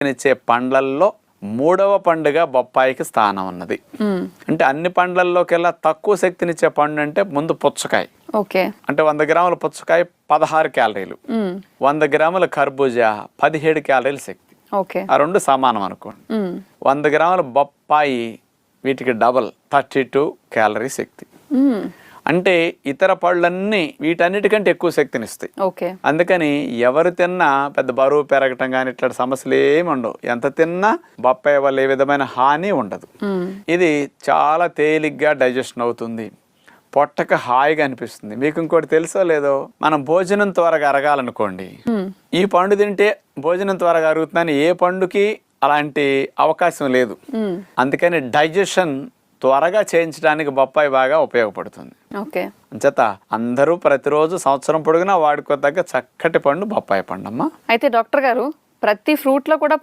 ఇచ్చే పండ్లల్లో మూడవ పండుగ బొప్పాయికి స్థానం ఉన్నది. అంటే అన్ని పండ్లల్లోకెల్లా తక్కువ శక్తినిచ్చే పండు అంటే ముందు పుచ్చకాయ. ఓకే. అంటే 100 గ్రాముల పుచ్చకాయ 16 క్యాలరీలు, 100 గ్రాముల కర్బూజా 17 క్యాలరీల శక్తి. ఓకే. ఆ రెండు సమానం అనుకోండి. 100 గ్రాముల బొప్పాయి వీటికి డబల్ 32 క్యాలరీ శక్తి. అంటే ఇతర పళ్ళన్నీ వీటన్నిటికంటే ఎక్కువ శక్తినిస్తాయి. ఓకే. అందుకని ఎవరు తిన్నా పెద్ద బరువు పెరగటం కానీ ఇట్లాంటి సమస్యలు ఏమి ఉండవు. ఎంత తిన్నా బొప్పాయి వల్ల ఏ విధమైన హాని ఉండదు. ఇది చాలా తేలిగ్గా డైజెషన్ అవుతుంది, పొట్టకు హాయిగా అనిపిస్తుంది. మీకు ఇంకోటి తెలుసో లేదో, మనం భోజనం త్వరగా అరగాలనుకోండి, ఈ పండు తింటే భోజనం త్వరగా అరుగుతుందని ఏ పండుకి అలాంటి అవకాశం లేదు. అందుకని డైజెషన్ త్వరగా చేయించడానికి బొప్పాయి బాగా ఉపయోగపడుతుంది. ఓకే. అంచేత అందరూ ప్రతిరోజు సంవత్సరం పొడుగునా వాడుకోదగ్గ చక్కటి పండు బొప్పాయి పండు అమ్మా. అయితే డాక్టర్ గారు, ప్రతి ఫ్రూట్ లో కూడా